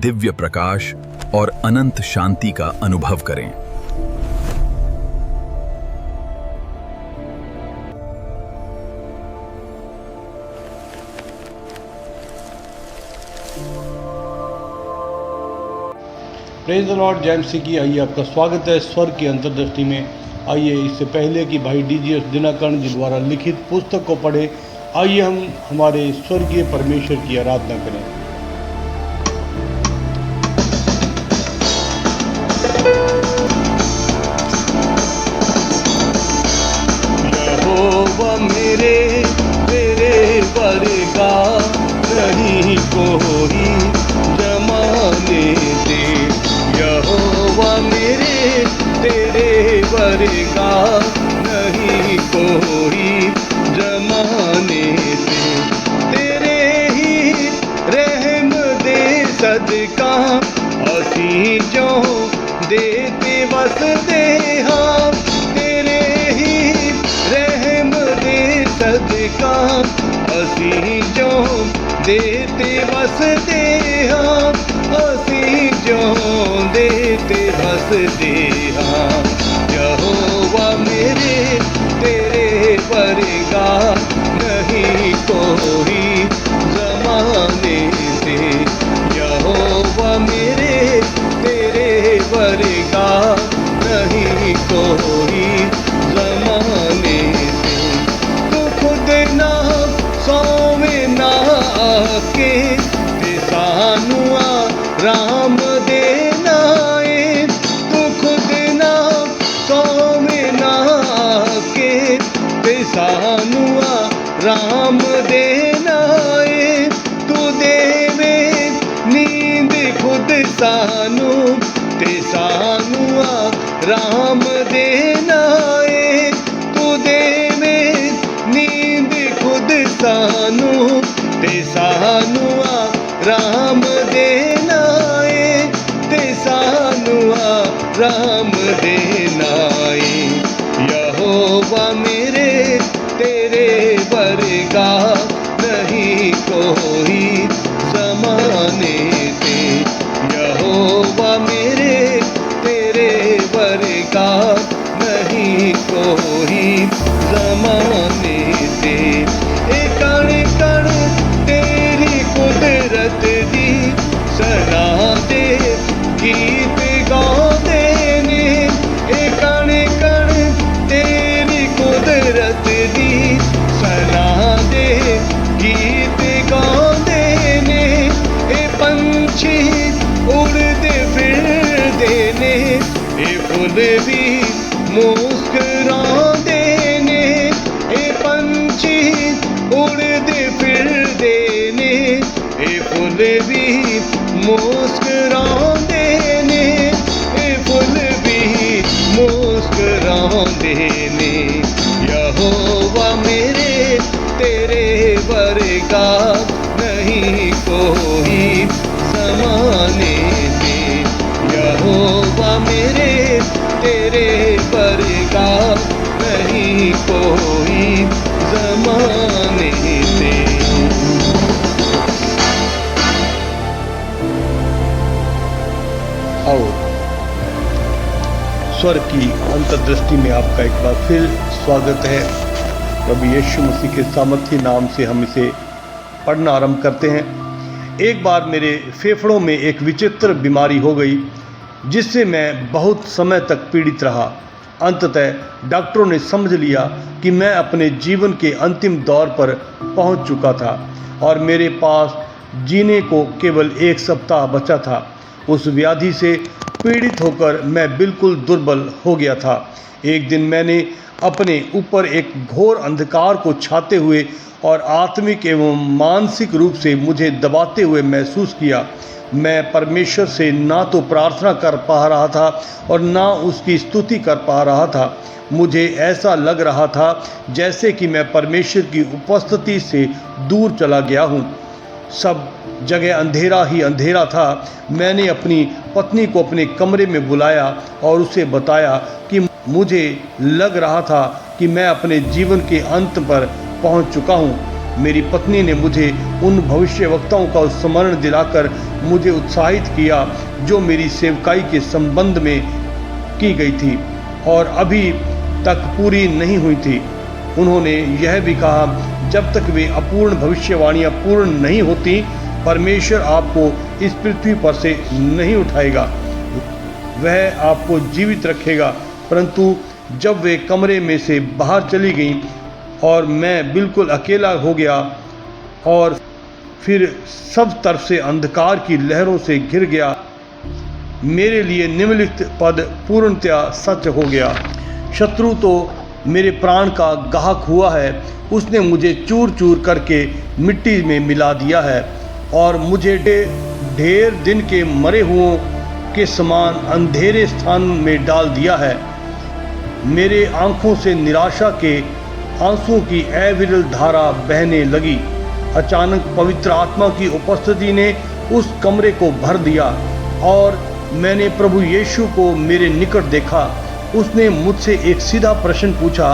दिव्य प्रकाश और अनंत शांति का अनुभव करें। प्रेज द लॉर्ड, जय मसीह की। आइए, आपका स्वागत है स्वर्ग की अंतर्दृष्टि में। आइए, इससे पहले कि भाई डीजीएस दिनकरण जी द्वारा लिखित पुस्तक को पढ़े, आइए हम हमारे स्वर्गीय परमेश्वर की आराधना करें। यहोवा मेरे तेरे वर्गा नहीं कोई जमाने दे। यहोवा मेरे तेरे वर्गा नहीं कोई जमाने दे। तेरे ही रहम दे सदका असी जो देते बस दे। हाँ, तेरे ही रहम दे सदका असी जो देते बस दे। हाँ, असी जो देते बस दे। हाँ, यहोवा मेरे तेरे वर्गा नहीं कोई जमाने दे। यहोवा मेरे तेरे वर्गा नहीं कोई जमाने दे। तू खुद ना सोवे ना आके ते सानू राम देना है। तू खुद ना सोवे ना आके ते सानू राम देना है। तू देवे नींद खुद सानू ते सानू राम देना है। तू देवे नींद खुद सानू ते सानू राम देना है। ते सानू राम देना है। यहोवा मेरे तेरे वर्गा नहीं कोई जमाने दे। यहोवा मेरे तेरे वर्गा नहीं कोई जमाने दे। एक कण कण तेरी कुदरत दी सना दे गीत गाते ने। एक कण कण तेरी कुदरत दी सना दे गीत गाते ने। ए पंछी उड़ते फिरते ने, ए फुल भी मुस्कुराते ने। ए पंछी उड़ते फिरते ने, ए फुल भी मुस्कुराते ने। ए फुल भी मुस्कुराते ने। यहोवा मेरे तेरे वर्गा नहीं कोई जमाने दे। यहोवा मेरे तेरे वर्गा नहीं कोई जमाने दे। आओ, स्वर्ग की अंतर्दृष्टि में आपका एक बार फिर स्वागत है। प्रभु यीशु मसीह के सामर्थी नाम से हम इसे पढ़ना आरंभ करते हैं। एक बार मेरे फेफड़ों में एक विचित्र बीमारी हो गई, जिससे मैं बहुत समय तक पीड़ित रहा। अंततः डॉक्टरों ने समझ लिया कि मैं अपने जीवन के अंतिम दौर पर पहुंच चुका था और मेरे पास जीने को केवल 1 सप्ताह बचा था। उस व्याधि से पीड़ित होकर मैं बिल्कुल दुर्बल हो गया था। एक दिन मैंने अपने ऊपर एक घोर अंधकार को छाते हुए और आत्मिक एवं मानसिक रूप से मुझे दबाते हुए महसूस किया। मैं परमेश्वर से ना तो प्रार्थना कर पा रहा था और ना उसकी स्तुति कर पा रहा था। मुझे ऐसा लग रहा था जैसे कि मैं परमेश्वर की उपस्थिति से दूर चला गया हूँ। सब जगह अंधेरा ही अंधेरा था। मैंने अपनी पत्नी को अपने कमरे में बुलाया और उसे बताया कि मुझे लग रहा था कि मैं अपने जीवन के अंत पर पहुंच चुका हूं। मेरी पत्नी ने मुझे उन भविष्यवक्ताओं का स्मरण दिलाकर मुझे उत्साहित किया जो मेरी सेवकाई के संबंध में की गई थी और अभी तक पूरी नहीं हुई थी। उन्होंने यह भी कहा, जब तक वे अपूर्ण भविष्यवाणियां पूर्ण नहीं होती, परमेश्वर आपको इस पृथ्वी पर से नहीं उठाएगा, वह आपको जीवित रखेगा। परंतु जब वे कमरे में से बाहर चली गईं और मैं बिल्कुल अकेला हो गया और फिर सब तरफ से अंधकार की लहरों से घिर गया, मेरे लिए निम्नलिखित पद पूर्णतया सच हो गया। शत्रु तो मेरे प्राण का गाहक हुआ है, उसने मुझे चूर चूर करके मिट्टी में मिला दिया है और मुझे ढेर दिन के मरे हुओं के समान अंधेरे स्थान में डाल दिया है। मेरे आंखों से निराशा के आंसुओं की अविरल धारा बहने लगी। अचानक पवित्र आत्मा की उपस्थिति ने उस कमरे को भर दिया और मैंने प्रभु यीशु को मेरे निकट देखा। उसने मुझसे एक सीधा प्रश्न पूछा,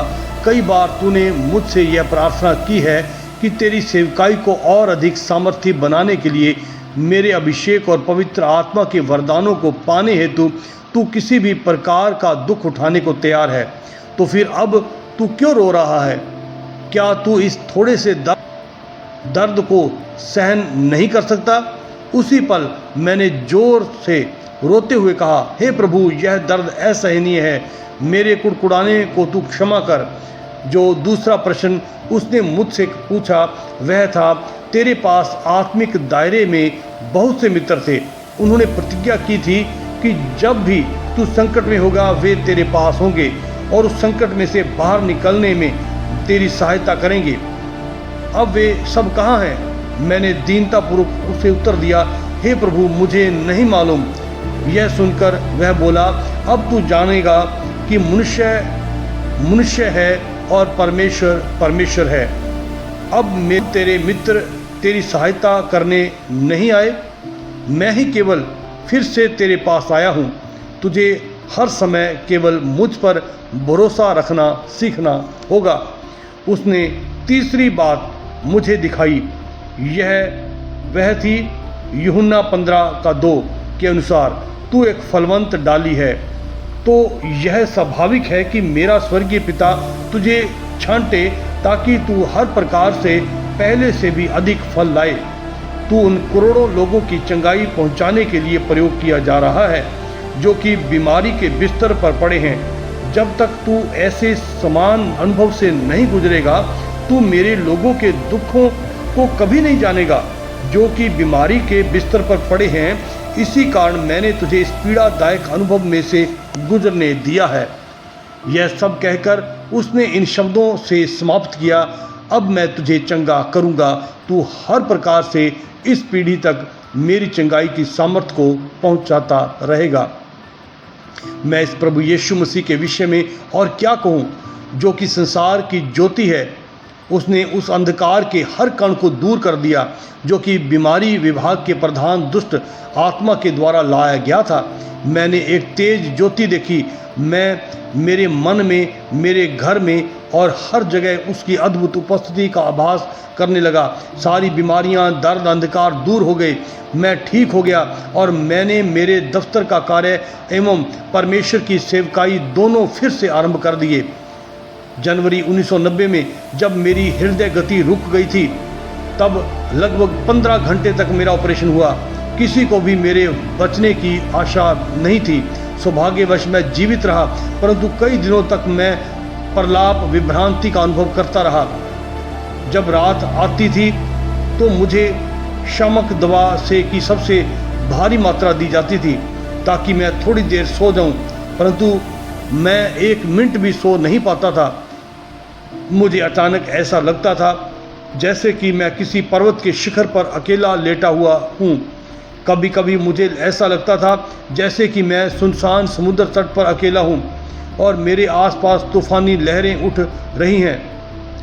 कई बार तूने मुझसे यह प्रार्थना की है कि तेरी सेवकाई को और अधिक सामर्थ्य बनाने के लिए मेरे अभिषेक और पवित्र आत्मा के वरदानों को पाने हेतु तू किसी भी प्रकार का दुख उठाने को तैयार है, तो फिर अब तू क्यों रो रहा है? क्या तू इस थोड़े से दर्द को सहन नहीं कर सकता? उसी पल मैंने जोर से रोते हुए कहा, हे प्रभु, यह दर्द असहनीय है, मेरे कुड़कुड़ाने को तू क्षमा कर। जो दूसरा प्रश्न उसने मुझसे पूछा वह था, तेरे पास आत्मिक दायरे में बहुत से मित्र थे, उन्होंने प्रतिज्ञा की थी कि जब भी तू संकट में होगा वे तेरे पास होंगे और उस संकट में से बाहर निकलने में तेरी सहायता करेंगे। अब वे सब कहाँ हैं? मैंने दीनतापूर्वक उसे उत्तर दिया, हे प्रभु, मुझे नहीं मालूम। यह सुनकर वह बोला, अब तू जानेगा कि मनुष्य है और परमेश्वर परमेश्वर है। अब तेरे मित्र तेरी सहायता करने नहीं आए, मैं ही केवल फिर से तेरे पास आया हूँ। तुझे हर समय केवल मुझ पर भरोसा रखना सीखना होगा। उसने तीसरी बात मुझे दिखाई, यह वह थी यूहन्ना 15:2 के अनुसार, तू एक फलवंत डाली है, तो यह स्वाभाविक है कि मेरा स्वर्गीय पिता तुझे छांटे ताकि तू हर प्रकार से पहले से भी अधिक फल लाए। तू उन करोड़ों लोगों की चंगाई पहुंचाने के लिए प्रयोग किया जा रहा है जो कि बीमारी के बिस्तर पर पड़े हैं। जब तक तू ऐसे समान अनुभव से नहीं गुजरेगा, तू मेरे लोगों के दुखों को कभी नहीं जानेगा जो कि बीमारी के बिस्तर पर पड़े हैं। इसी कारण मैंने तुझे इस पीड़ादायक अनुभव में से गुजरने दिया है। यह सब कहकर उसने इन शब्दों से समाप्त किया, अब मैं तुझे चंगा करूँगा, तू हर प्रकार से इस पीढ़ी तक मेरी चंगाई की सामर्थ्य को पहुँचाता रहेगा। मैं इस प्रभु यीशु मसीह के विषय में और क्या कहूँ, जो कि संसार की ज्योति है। उसने उस अंधकार के हर कण को दूर कर दिया जो कि बीमारी विभाग के प्रधान दुष्ट आत्मा के द्वारा लाया गया था। मैंने एक तेज ज्योति देखी। मैं मेरे मन में, मेरे घर में और हर जगह उसकी अद्भुत उपस्थिति का आभास करने लगा। सारी बीमारियां, दर्द, अंधकार दूर हो गए। मैं ठीक हो गया और मैंने मेरे दफ्तर का कार्य एवं परमेश्वर की सेवकाई दोनों फिर से आरंभ कर दिए। जनवरी 1990 में जब मेरी हृदय गति रुक गई थी, तब लगभग 15 घंटे तक मेरा ऑपरेशन हुआ। किसी को भी मेरे बचने की आशा नहीं थी। सौभाग्यवश मैं जीवित रहा, परंतु कई दिनों तक मैं प्रलाप, विभ्रांति का अनुभव करता रहा। जब रात आती थी तो मुझे शामक दवा से की सबसे भारी मात्रा दी जाती थी ताकि मैं थोड़ी देर सो जाऊं, परंतु मैं 1 मिनट भी सो नहीं पाता था। मुझे अचानक ऐसा लगता था जैसे कि मैं किसी पर्वत के शिखर पर अकेला लेटा हुआ हूँ। कभी कभी मुझे ऐसा लगता था जैसे कि मैं सुनसान समुद्र तट पर अकेला हूँ और मेरे आसपास तूफानी लहरें उठ रही हैं।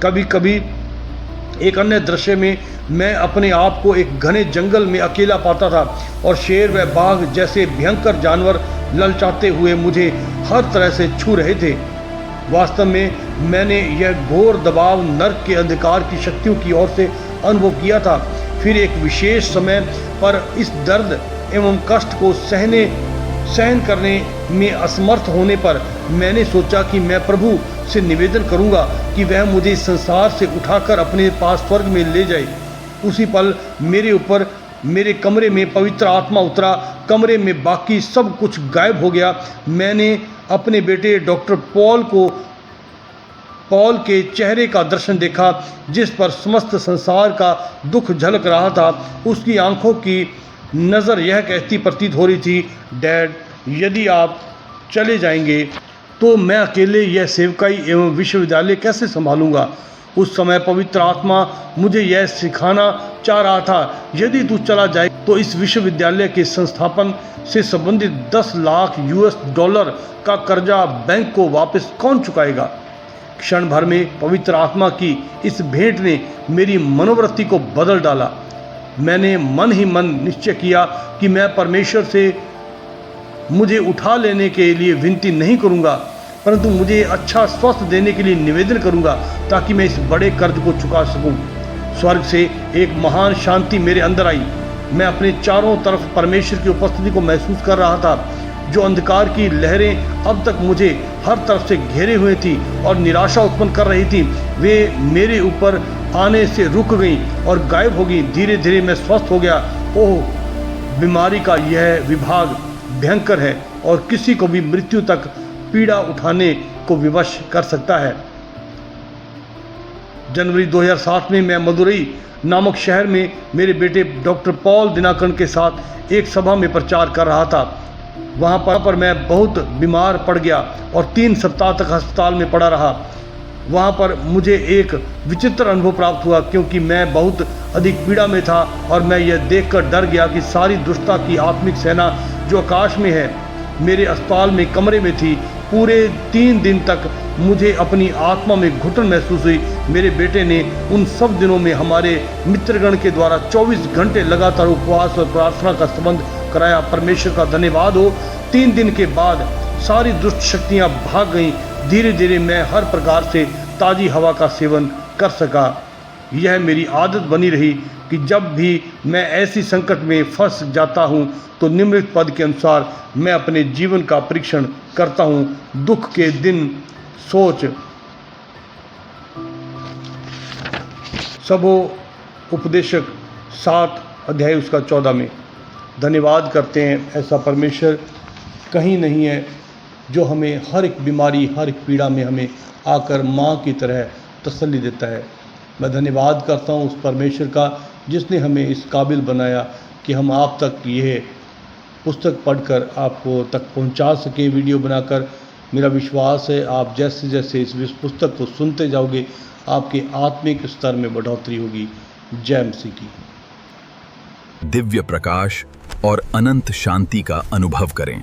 कभी कभी एक अन्य दृश्य में मैं अपने आप को एक घने जंगल में अकेला पाता था और शेर व बाघ जैसे भयंकर जानवर ललचाते हुए मुझे हर तरह से छू रहे थे। वास्तव में मैंने यह घोर दबाव नर्क के अंधकार की शक्तियों की ओर से अनुभव किया था। फिर एक विशेष समय पर इस दर्द एवं कष्ट को सहन करने में असमर्थ होने पर मैंने सोचा कि मैं प्रभु से निवेदन करूंगा कि वह मुझे इस संसार से उठाकर अपने पास स्वर्ग में ले जाए। उसी पल मेरे ऊपर मेरे कमरे में पवित्र आत्मा उतरा। कमरे में बाकी सब कुछ गायब हो गया। मैंने अपने बेटे डॉक्टर पॉल के चेहरे का दर्शन देखा, जिस पर समस्त संसार का दुख झलक रहा था। उसकी आंखों की नज़र यह कहती प्रतीत हो रही थी, डैड, यदि आप चले जाएंगे तो मैं अकेले यह सेवकाई एवं विश्वविद्यालय कैसे संभालूंगा। उस समय पवित्र आत्मा मुझे यह सिखाना चाह रहा था, यदि तू चला जाए तो इस विश्वविद्यालय के संस्थापन से संबंधित 10 लाख $US का कर्जा बैंक को वापस कौन चुकाएगा। क्षण भर में पवित्र आत्मा की इस भेंट ने मेरी मनोवृत्ति को बदल डाला। मैंने मन ही मन निश्चय किया कि मैं परमेश्वर से मुझे उठा लेने के लिए विनती नहीं करूंगा, परंतु मुझे अच्छा स्वास्थ्य देने के लिए निवेदन करूंगा, ताकि मैं इस बड़े कर्ज को चुका सकूं। स्वर्ग से एक महान शांति मेरे अंदर आई। मैं अपने चारों तरफ परमेश्वर की उपस्थिति को महसूस कर रहा था। जो अंधकार की लहरें अब तक मुझे हर तरफ से घेरे हुए थी और निराशा उत्पन्न कर रही थी, वे मेरे ऊपर आने से रुक गई और गायब हो गई। धीरे धीरे मैं स्वस्थ हो गया। ओह, बीमारी का यह विभाग भयंकर है और किसी को भी मृत्यु तक पीड़ा उठाने को विवश कर सकता है। जनवरी 2007 में मैं मदुरई नामक शहर में मेरे बेटे डॉक्टर पॉल दिनाकरण के साथ एक सभा में प्रचार कर रहा था। वहाँ पर मैं बहुत बीमार पड़ गया और 3 सप्ताह तक अस्पताल में पड़ा रहा। वहाँ पर मुझे एक विचित्र अनुभव प्राप्त हुआ, क्योंकि मैं बहुत अधिक पीड़ा में था और मैं यह देखकर डर गया कि सारी दुष्टता की आत्मिक सेना जो आकाश में है मेरे अस्पताल में कमरे में थी। पूरे 3 दिन तक मुझे अपनी आत्मा में घुटन महसूस हुई। मेरे बेटे ने उन सब दिनों में हमारे मित्रगण के द्वारा 24 घंटे लगातार उपवास और प्रार्थना का संबंध कराया। परमेश्वर का धन्यवाद हो, 3 दिन के बाद सारी दुष्ट शक्तियाँ भाग गईं। धीरे धीरे मैं हर प्रकार से ताज़ी हवा का सेवन कर सका। यह मेरी आदत बनी रही कि जब भी मैं ऐसी संकट में फंस जाता हूँ तो निम्नलिखित पद के अनुसार मैं अपने जीवन का परीक्षण करता हूँ। दुख के दिन सोच सबो उपदेशक 7 अध्याय उसका 14 में। धन्यवाद करते हैं, ऐसा परमेश्वर कहीं नहीं है जो हमें हर एक बीमारी, हर एक पीड़ा में हमें आकर माँ की तरह तसल्ली देता है। मैं धन्यवाद करता हूँ उस परमेश्वर का जिसने हमें इस काबिल बनाया कि हम आप तक ये पुस्तक पढ़कर आपको तक पहुँचा सके, वीडियो बनाकर। मेरा विश्वास है आप जैसे जैसे इस पुस्तक को सुनते जाओगे आपके आत्मिक स्तर में बढ़ोतरी होगी। जय मसीह की। दिव्य प्रकाश और अनंत शांति का अनुभव करें।